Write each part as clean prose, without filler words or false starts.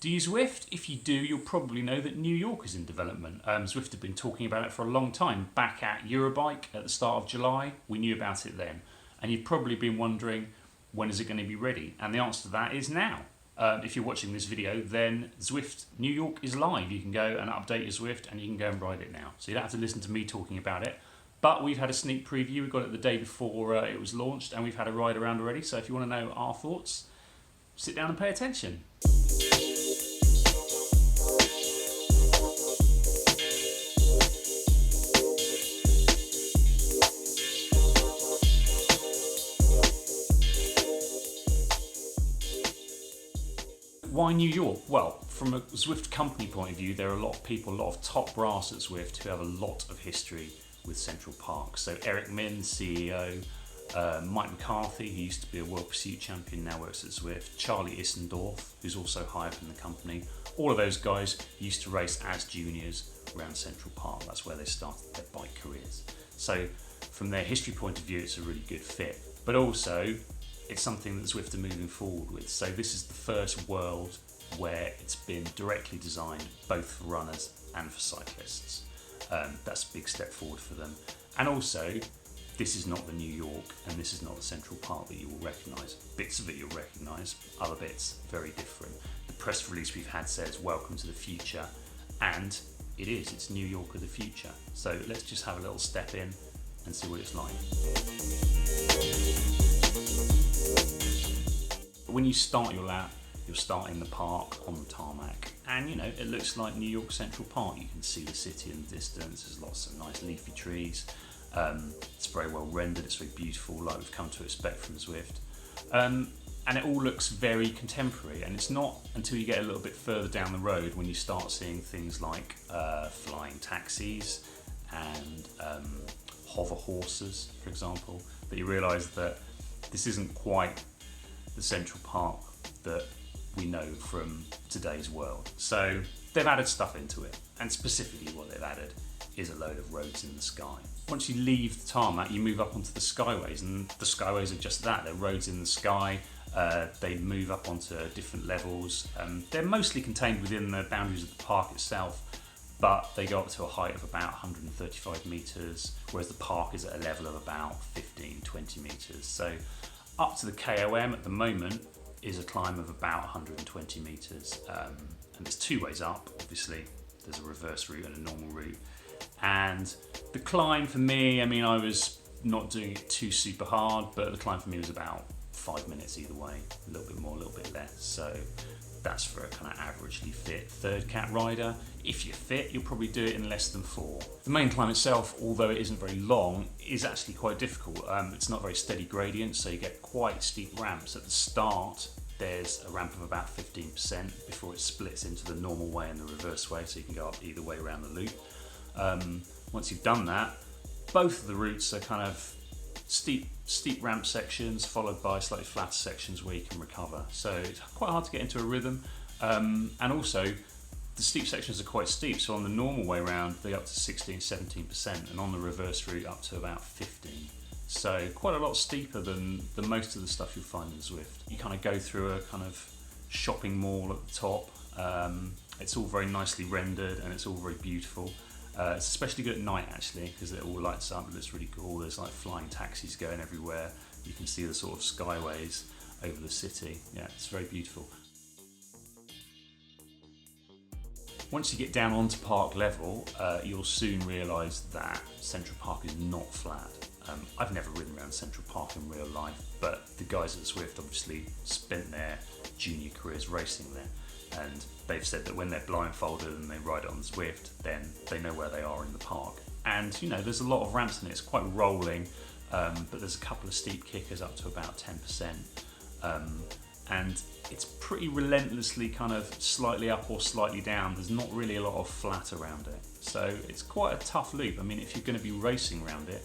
Do you Zwift? If you do, you'll probably know that New York is in development. Zwift have been talking about it for a long time. Back at Eurobike at the start of July, we knew about it then. And you've probably been wondering, when is it going to be ready? And the answer to that is now. If you're watching this video, then Zwift New York is live. You can go and update your Zwift and you can go and ride it now. So you don't have to listen to me talking about it. But we've had a sneak preview. We got it the day before it was launched, and we've had a ride around already. So if you want to know our thoughts, sit down and pay attention. Why New York? Well, from a Zwift company point of view, there are a lot of people, a lot of top brass at Zwift who have a lot of history with Central Park. So Eric Min, CEO, Mike McCarthy, who used to be a World Pursuit champion, now works at Zwift, Charlie Issendorf, who's also high up in the company. All of those guys used to race as juniors around Central Park. That's where they started their bike careers. So from their history point of view, it's a really good fit. But also, it's something that Zwift are moving forward with. So this is the first world where it's been directly designed both for runners and for cyclists. That's a big step forward for them. And also, this is not the New York and this is not the Central Park that you will recognise. Bits of it you'll recognise, other bits very different. The press release we've had says welcome to the future, and it is, it's New York of the future. So let's just have a little step in and see what it's like. When you start your lap, you'll start in the park on the tarmac, and you know, it looks like New York Central Park. You can see the city in the distance. There's lots of nice leafy trees. It's very well rendered, it's very beautiful, like we've come to expect from Zwift. And it all looks very contemporary, and it's not until you get a little bit further down the road when you start seeing things like flying taxis and hover horses, for example, that you realise that this isn't quite the Central Park that we know from today's world. So they've added stuff into it, and specifically what they've added is a load of roads in the sky. Once you leave the tarmac, you move up onto the Skyways, and the Skyways are just that, they're roads in the sky. They move up onto different levels. They're mostly contained within the boundaries of the park itself, but they go up to a height of about 135 metres, whereas the park is at a level of about 15-20 metres. So up to the KOM at the moment is a climb of about 120 metres, and there's two ways up. Obviously there's a reverse route and a normal route, and the climb for me, I mean, I was not doing it too super hard, but the climb for me was about 5 minutes either way, a little bit more, a little bit less. So that's for a kind of averagely fit third cat rider. If you're fit, you'll probably do it in less than 4. The main climb itself, although it isn't very long, is actually quite difficult. It's not very steady gradient, so you get quite steep ramps. At the start, there's a ramp of about 15% before it splits into the normal way and the reverse way, so you can go up either way around the loop. Once you've done that, both of the routes are kind of steep ramp sections followed by slightly flatter sections where you can recover. So it's quite hard to get into a rhythm, and also the steep sections are quite steep. So on the normal way around, they up to 16-17%, and on the reverse route up to about 15%. So quite a lot steeper than most of the stuff you'll find in Zwift. You kind of go through a kind of shopping mall at the top. It's all very nicely rendered and it's all very beautiful. It's especially good at night actually, because it all lights up. It looks really cool. There's like flying taxis going everywhere. You can see the sort of skyways over the city. Yeah, it's very beautiful. Once you get down onto park level, you'll soon realise that Central Park is not flat. I've never ridden around Central Park in real life, but the guys at Zwift obviously spent their junior careers racing there, and they've said that when they're blindfolded and they ride it on Zwift, then they know where they are in the park. And you know, there's a lot of ramps in it. It's quite rolling, but there's a couple of steep kickers up to about 10%, and it's pretty relentlessly kind of slightly up or slightly down. There's not really a lot of flat around it, so it's quite a tough loop. I mean, if you're going to be racing around it,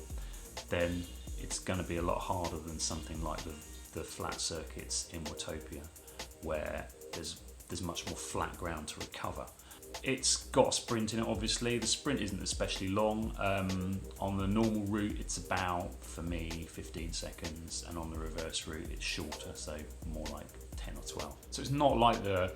then it's going to be a lot harder than something like the flat circuits in Watopia, where there's much more flat ground to recover. It's got a sprint in it, obviously. The sprint isn't especially long. On the normal route, it's about, for me, 15 seconds, and on the reverse route, it's shorter, so more like 10 or 12. So it's not like the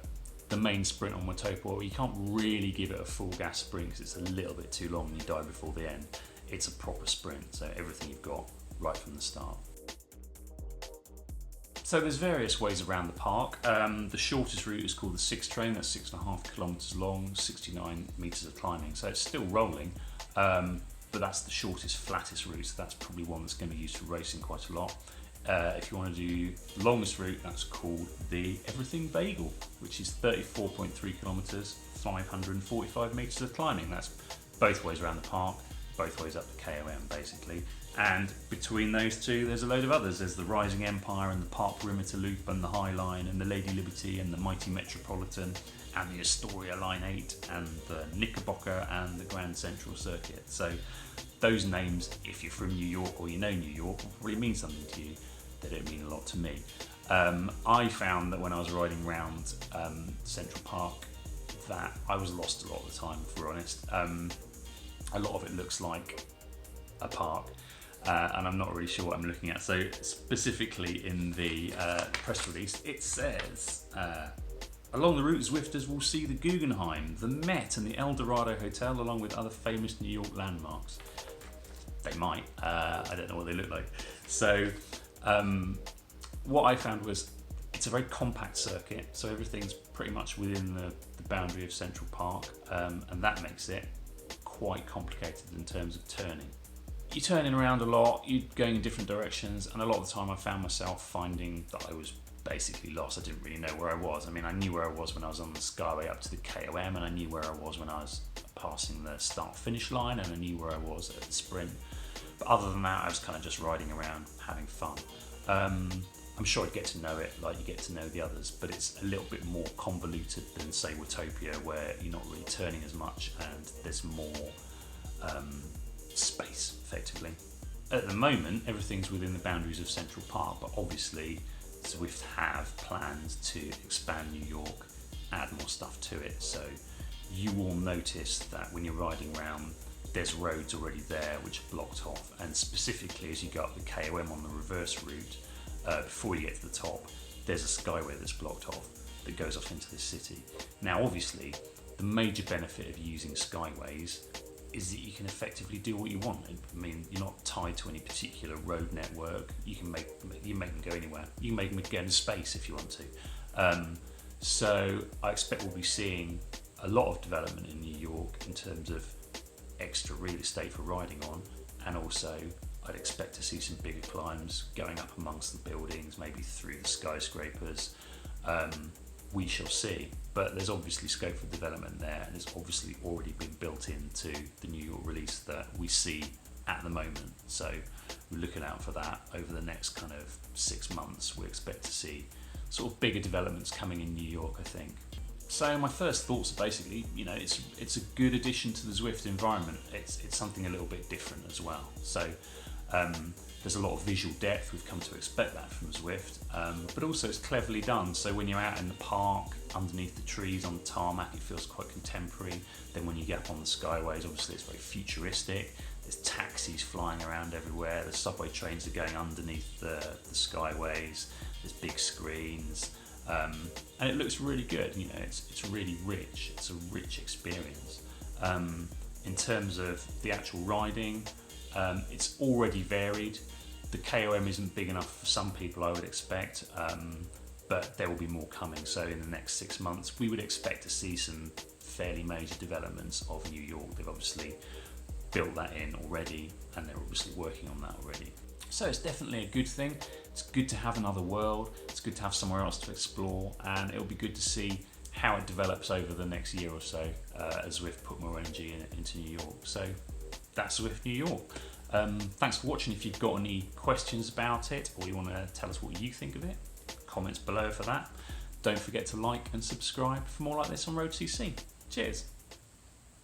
the main sprint on Watopia, you can't really give it a full gas sprint because it's a little bit too long and you die before the end. It's a proper sprint, so everything you've got right from the start. So there's various ways around the park. The shortest route is called the 6 train, that's 6.5 kilometres long, 69 metres of climbing, so it's still rolling, but that's the shortest, flattest route, so that's probably one that's going to be used for racing quite a lot. If you want to do the longest route, that's called the Everything Bagel, which is 34.3 kilometres, 545 metres of climbing. That's both ways around the park, both ways up to KOM basically. And between those two, there's a load of others. There's the Rising Empire and the Park Perimeter Loop and the High Line and the Lady Liberty and the Mighty Metropolitan and the Astoria Line 8 and the Knickerbocker and the Grand Central Circuit. So those names, if you're from New York or you know New York, will probably mean something to you. They don't mean a lot to me. I found that when I was riding around Central Park that I was lost a lot of the time, if we're honest. A lot of it looks like a park. And I'm not really sure what I'm looking at. So specifically in the press release, it says, along the route, Zwifters will see the Guggenheim, the Met and the El Dorado Hotel, along with other famous New York landmarks. They might, I don't know what they look like. So what I found was it's a very compact circuit, so everything's pretty much within the boundary of Central Park, and that makes it quite complicated in terms of turning. You're turning around a lot, you're going in different directions, and a lot of the time I found myself finding that I was basically lost. I didn't really know where I was. I mean, I knew where I was when I was on the Skyway up to the KOM, and I knew where I was when I was passing the start-finish line, and I knew where I was at the sprint. But other than that, I was kind of just riding around, having fun. I'm sure I'd get to know it like you get to know the others, but it's a little bit more convoluted than, say, Watopia, where you're not really turning as much and there's more space, effectively. At the moment, everything's within the boundaries of Central Park, but obviously Zwift have plans to expand New York, add more stuff to it, so you will notice that when you're riding around, there's roads already there which are blocked off, and specifically as you go up the KOM on the reverse route, before you get to the top, there's a skyway that's blocked off that goes off into the city. Now obviously, the major benefit of using Skyways is that you can effectively do what you want. I mean, you're not tied to any particular road network. You can make them go anywhere. You can make them go into space if you want to. So I expect we'll be seeing a lot of development in New York in terms of extra real estate for riding on, and also I'd expect to see some bigger climbs going up amongst the buildings, maybe through the skyscrapers. We shall see, but there's obviously scope for development there, and it's obviously already been built into the New York release that we see at the moment. So we're looking out for that over the next kind of 6 months. We expect to see sort of bigger developments coming in New York, I think. So my first thoughts are basically, you know, it's a good addition to the Zwift environment. It's something a little bit different as well. So there's a lot of visual depth. We've come to expect that from Zwift, but also it's cleverly done. So when you're out in the park, underneath the trees on the tarmac, it feels quite contemporary. Then when you get up on the Skyways, obviously it's very futuristic. There's taxis flying around everywhere. The subway trains are going underneath the Skyways. There's big screens. And it looks really good. You know, it's really rich. It's a rich experience. In terms of the actual riding, it's already varied. The KOM isn't big enough for some people, I would expect, but there will be more coming. So in the next 6 months, we would expect to see some fairly major developments of New York. They've obviously built that in already, and they're obviously working on that already. So it's definitely a good thing. It's good to have another world. It's good to have somewhere else to explore, and it'll be good to see how it develops over the next year or so as Zwift put more energy into New York. So that's Zwift New York. Thanks for watching. If you've got any questions about it, or you want to tell us what you think of it, comments below for that. Don't forget to like and subscribe for more like this on road.cc. Cheers.